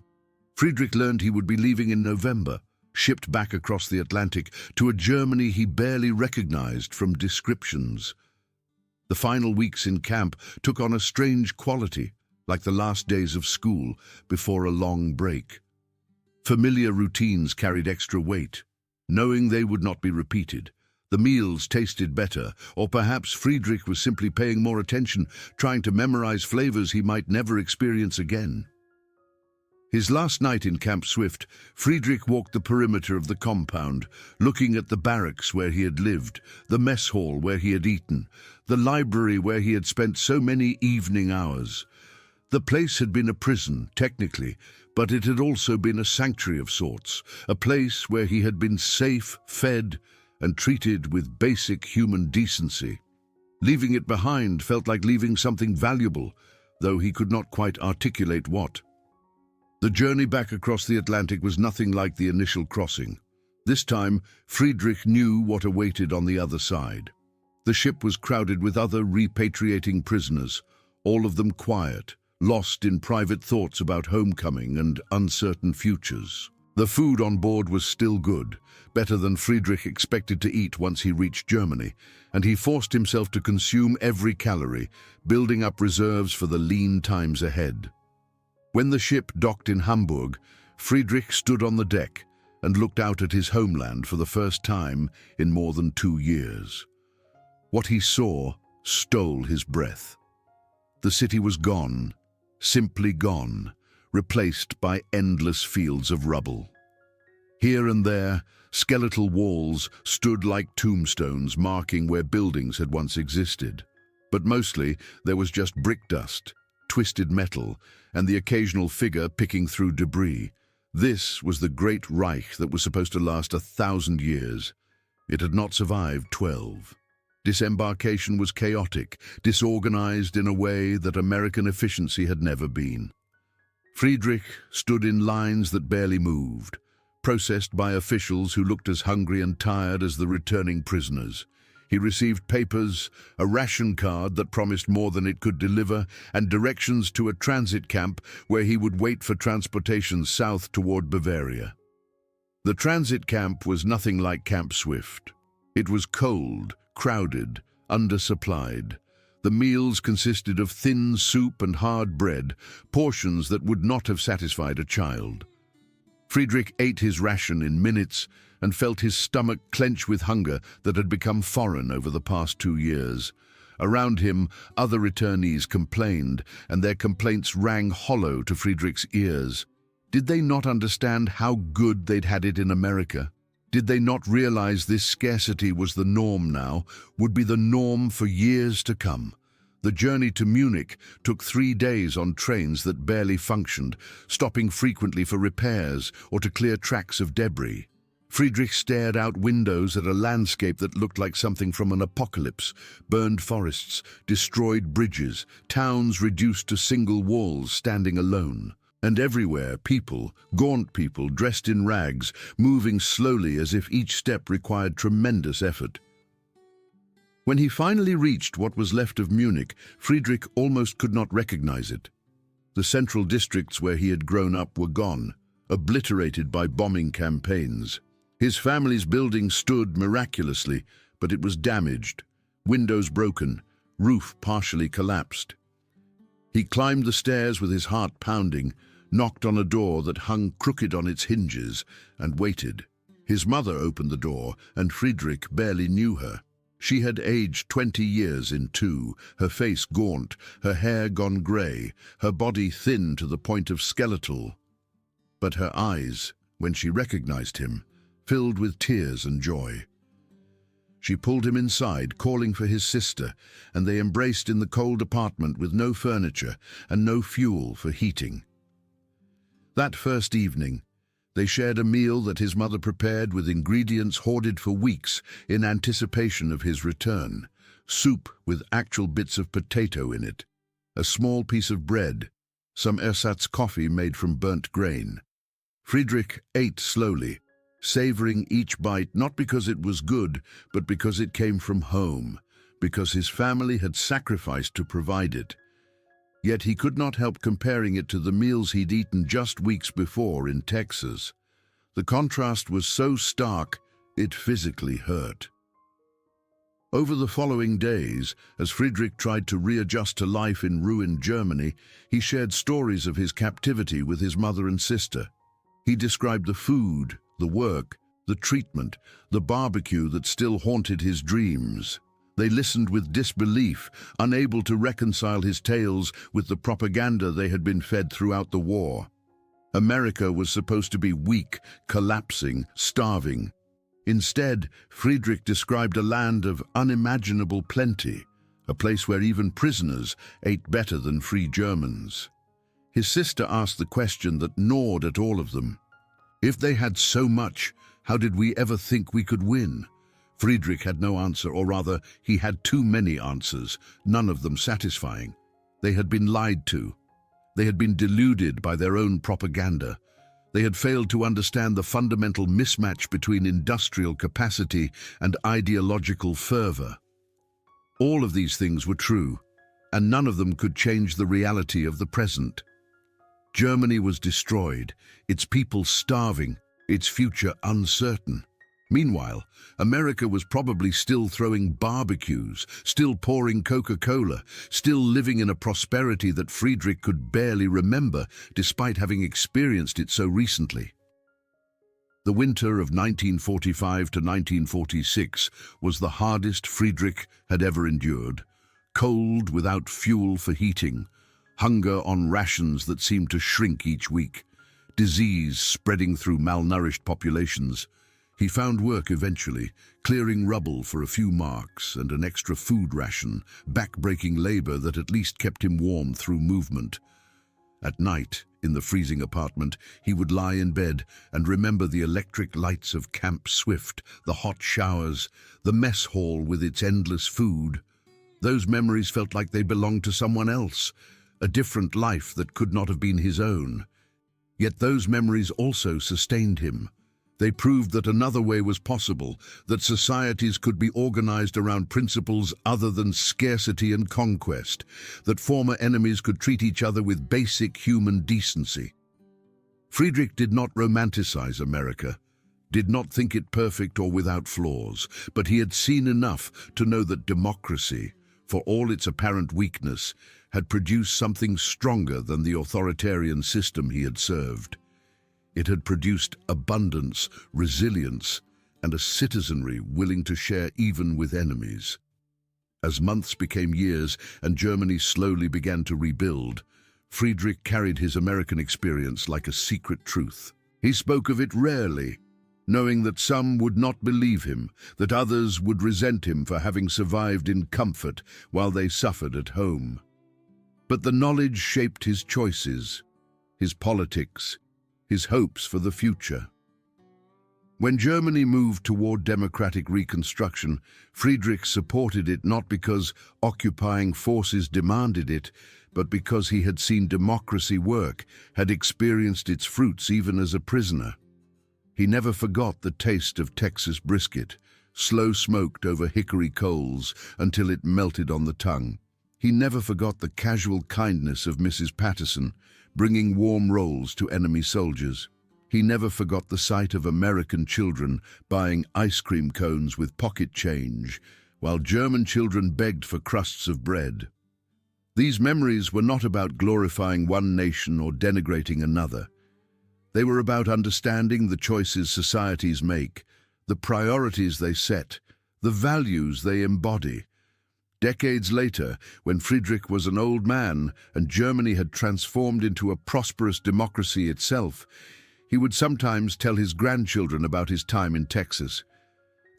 Friedrich learned he would be leaving in November, shipped back across the Atlantic to a Germany he barely recognized from descriptions. The final weeks in camp took on a strange quality, like the last days of school before a long break. Familiar routines carried extra weight, knowing they would not be repeated. The meals tasted better, or perhaps Friedrich was simply paying more attention, trying to memorize flavors he might never experience again. His last night in Camp Swift, Friedrich walked the perimeter of the compound, looking at the barracks where he had lived, the mess hall where he had eaten, the library where he had spent so many evening hours. The place had been a prison, technically, but it had also been a sanctuary of sorts, a place where he had been safe, fed, and treated with basic human decency. Leaving it behind felt like leaving something valuable, though he could not quite articulate what. The journey back across the Atlantic was nothing like the initial crossing. This time, Friedrich knew what awaited on the other side. The ship was crowded with other repatriating prisoners, all of them quiet, lost in private thoughts about homecoming and uncertain futures. The food on board was still good, better than Friedrich expected to eat once he reached Germany, and he forced himself to consume every calorie, building up reserves for the lean times ahead. When the ship docked in Hamburg, Friedrich stood on the deck and looked out at his homeland for the first time in more than 2 years. What he saw stole his breath. The city was gone, simply gone, replaced by endless fields of rubble. Here and there, skeletal walls stood like tombstones marking where buildings had once existed. But mostly, there was just brick dust, twisted metal, and the occasional figure picking through debris. This was the Great Reich that was supposed to last 1,000 years. It had not survived 12. Disembarkation was chaotic, disorganized in a way that American efficiency had never been. Friedrich stood in lines that barely moved, processed by officials who looked as hungry and tired as the returning prisoners. He received papers, a ration card that promised more than it could deliver, and directions to a transit camp where he would wait for transportation south toward Bavaria. The transit camp was nothing like Camp Swift. It was cold, crowded, undersupplied. The meals consisted of thin soup and hard bread, portions that would not have satisfied a child. Friedrich ate his ration in minutes and felt his stomach clench with hunger that had become foreign over the past 2 years. Around him, other returnees complained, and their complaints rang hollow to Friedrich's ears. Did they not understand how good they'd had it in America? Did they not realize this scarcity was the norm now, would be the norm for years to come? The journey to Munich took 3 days on trains that barely functioned, stopping frequently for repairs or to clear tracks of debris. Friedrich stared out windows at a landscape that looked like something from an apocalypse: burned forests, destroyed bridges, towns reduced to single walls standing alone. And everywhere, people, gaunt people dressed in rags, moving slowly as if each step required tremendous effort. When he finally reached what was left of Munich, Friedrich almost could not recognize it. The central districts where he had grown up were gone, obliterated by bombing campaigns. His family's building stood miraculously, but it was damaged, windows broken, roof partially collapsed. He climbed the stairs with his heart pounding, knocked on a door that hung crooked on its hinges, and waited. His mother opened the door, and Friedrich barely knew her. She had aged 20 years in 2, her face gaunt, her hair gone grey, her body thin to the point of skeletal. But her eyes, when she recognized him, filled with tears and joy. She pulled him inside, calling for his sister, and they embraced in the cold apartment with no furniture and no fuel for heating. That first evening, they shared a meal that his mother prepared with ingredients hoarded for weeks in anticipation of his return. Soup with actual bits of potato in it, a small piece of bread, some ersatz coffee made from burnt grain. Friedrich ate slowly, savoring each bite not because it was good, but because it came from home, because his family had sacrificed to provide it. Yet he could not help comparing it to the meals he'd eaten just weeks before in Texas. The contrast was so stark, it physically hurt. Over the following days, as Friedrich tried to readjust to life in ruined Germany, he shared stories of his captivity with his mother and sister. He described the food, the work, the treatment, the barbecue that still haunted his dreams. They listened with disbelief, unable to reconcile his tales with the propaganda they had been fed throughout the war. America was supposed to be weak, collapsing, starving. Instead, Friedrich described a land of unimaginable plenty, a place where even prisoners ate better than free Germans. His sister asked the question that gnawed at all of them. If they had so much, how did we ever think we could win? Friedrich had no answer, or rather, he had too many answers, none of them satisfying. They had been lied to. They had been deluded by their own propaganda. They had failed to understand the fundamental mismatch between industrial capacity and ideological fervor. All of these things were true, and none of them could change the reality of the present. Germany was destroyed, its people starving, its future uncertain. Meanwhile, America was probably still throwing barbecues, still pouring Coca-Cola, still living in a prosperity that Friedrich could barely remember, despite having experienced it so recently. The winter of 1945 to 1946 was the hardest Friedrich had ever endured. Cold without fuel for heating, hunger on rations that seemed to shrink each week, disease spreading through malnourished populations. He found work eventually, clearing rubble for a few marks and an extra food ration, back-breaking labor that at least kept him warm through movement. At night, in the freezing apartment, he would lie in bed and remember the electric lights of Camp Swift, the hot showers, the mess hall with its endless food. Those memories felt like they belonged to someone else, a different life that could not have been his own. Yet those memories also sustained him. They proved that another way was possible, that societies could be organized around principles other than scarcity and conquest, that former enemies could treat each other with basic human decency. Friedrich did not romanticize America, did not think it perfect or without flaws, but he had seen enough to know that democracy, for all its apparent weakness, had produced something stronger than the authoritarian system he had served. It had produced abundance, resilience, and a citizenry willing to share even with enemies. As months became years and Germany slowly began to rebuild, Friedrich carried his American experience like a secret truth. He spoke of it rarely, knowing that some would not believe him, that others would resent him for having survived in comfort while they suffered at home. But the knowledge shaped his choices, his politics, his hopes for the future. When Germany moved toward democratic reconstruction, Friedrich supported it not because occupying forces demanded it, but because he had seen democracy work, had experienced its fruits even as a prisoner. He never forgot the taste of Texas brisket, slow-smoked over hickory coals until it melted on the tongue. He never forgot the casual kindness of Mrs. Patterson, bringing warm rolls to enemy soldiers. He never forgot the sight of American children buying ice cream cones with pocket change, while German children begged for crusts of bread. These memories were not about glorifying one nation or denigrating another. They were about understanding the choices societies make, the priorities they set, the values they embody. Decades later, when Friedrich was an old man and Germany had transformed into a prosperous democracy itself, he would sometimes tell his grandchildren about his time in Texas.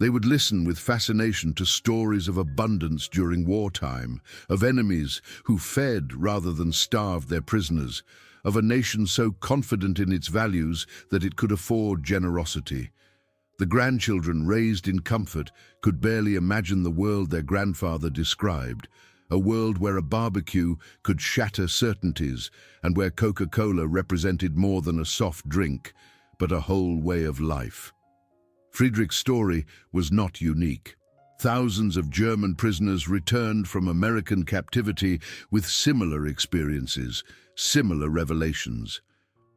They would listen with fascination to stories of abundance during wartime, of enemies who fed rather than starved their prisoners, of a nation so confident in its values that it could afford generosity. The grandchildren, raised in comfort, could barely imagine the world their grandfather described, a world where a barbecue could shatter certainties and where Coca-Cola represented more than a soft drink, but a whole way of life. Friedrich's story was not unique. Thousands of German prisoners returned from American captivity with similar experiences, similar revelations.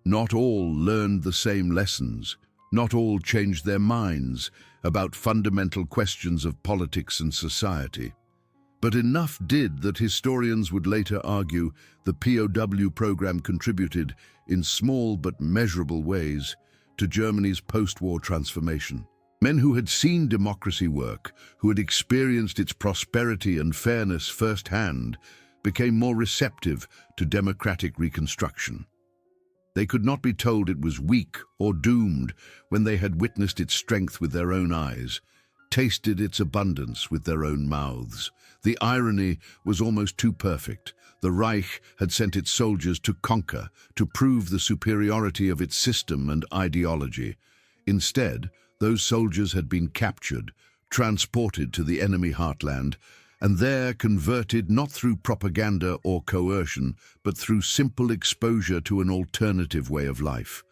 Not all learned the same lessons. Not all changed their minds about fundamental questions of politics and society. But enough did that historians would later argue the POW program contributed, in small but measurable ways, to Germany's post-war transformation. Men who had seen democracy work, who had experienced its prosperity and fairness firsthand, became more receptive to democratic reconstruction. They could not be told it was weak or doomed when they had witnessed its strength with their own eyes, tasted its abundance with their own mouths. The irony was almost too perfect. The Reich had sent its soldiers to conquer, to prove the superiority of its system and ideology. Instead, those soldiers had been captured, transported to the enemy heartland, and there converted not through propaganda or coercion, but through simple exposure to an alternative way of life.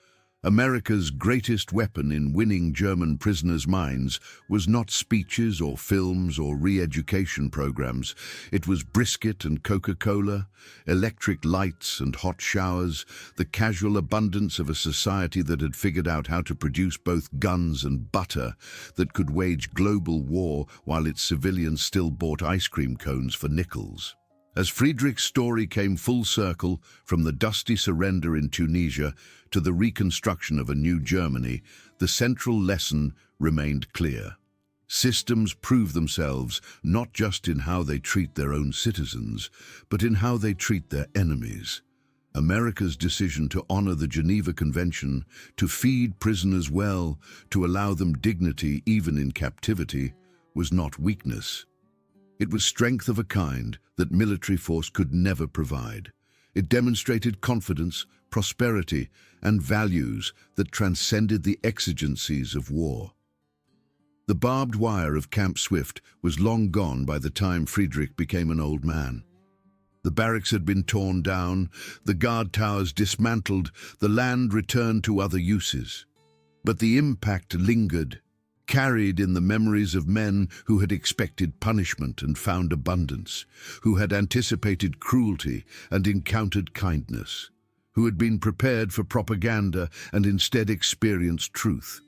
America's greatest weapon in winning German prisoners' minds was not speeches or films or re-education programs. It was brisket and Coca-Cola, electric lights and hot showers, the casual abundance of a society that had figured out how to produce both guns and butter, that could wage global war while its civilians still bought ice cream cones for nickels. As Friedrich's story came full circle from the dusty surrender in Tunisia to the reconstruction of a new Germany, the central lesson remained clear. Systems prove themselves not just in how they treat their own citizens, but in how they treat their enemies. America's decision to honor the Geneva Convention, to feed prisoners well, to allow them dignity even in captivity, was not weakness. It was strength of a kind that military force could never provide. It demonstrated confidence, prosperity, and values that transcended the exigencies of war. The barbed wire of Camp Swift was long gone by the time Friedrich became an old man. The barracks had been torn down, the guard towers dismantled, the land returned to other uses. But the impact lingered, carried in the memories of men who had expected punishment and found abundance, who had anticipated cruelty and encountered kindness, who had been prepared for propaganda and instead experienced truth.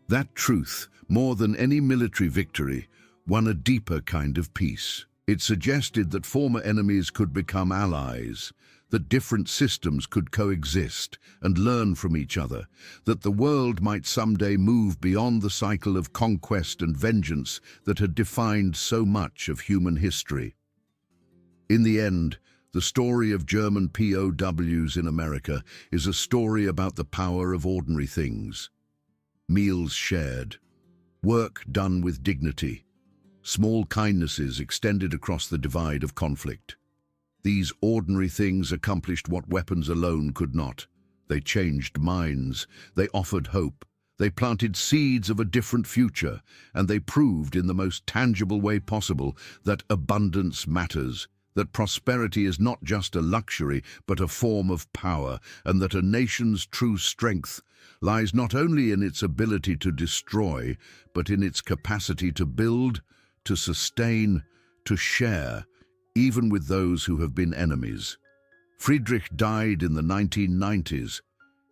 That truth, more than any military victory, won a deeper kind of peace. It suggested that former enemies could become allies, that different systems could coexist and learn from each other, that the world might someday move beyond the cycle of conquest and vengeance that had defined so much of human history. In the end, the story of German POWs in America is a story about the power of ordinary things. Meals shared, work done with dignity, small kindnesses extended across the divide of conflict. These ordinary things accomplished what weapons alone could not. They changed minds, they offered hope, they planted seeds of a different future, and they proved in the most tangible way possible that abundance matters, that prosperity is not just a luxury but a form of power, and that a nation's true strength lies not only in its ability to destroy, but in its capacity to build, to sustain, to share, even with those who have been enemies. Friedrich died in the 1990s,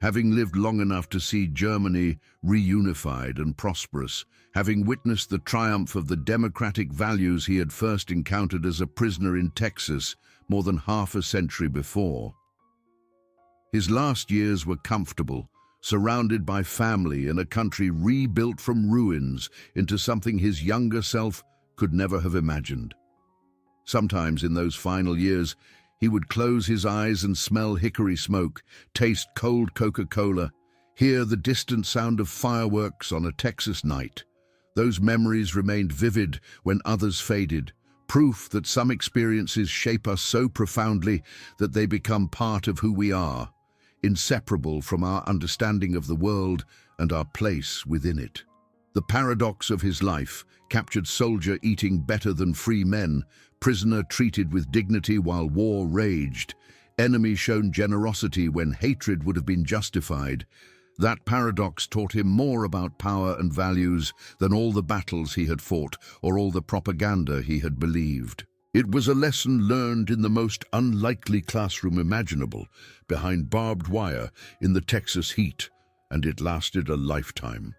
having lived long enough to see Germany reunified and prosperous, having witnessed the triumph of the democratic values he had first encountered as a prisoner in Texas more than half a century before. His last years were comfortable, surrounded by family in a country rebuilt from ruins into something his younger self could never have imagined. Sometimes in those final years, he would close his eyes and smell hickory smoke, taste cold Coca-Cola, hear the distant sound of fireworks on a Texas night. Those memories remained vivid when others faded, proof that some experiences shape us so profoundly that they become part of who we are, inseparable from our understanding of the world and our place within it. The paradox of his life, captured soldier eating better than free men, prisoner treated with dignity while war raged, enemy shown generosity when hatred would have been justified. That paradox taught him more about power and values than all the battles he had fought or all the propaganda he had believed. It was a lesson learned in the most unlikely classroom imaginable, behind barbed wire in the Texas heat, and it lasted a lifetime.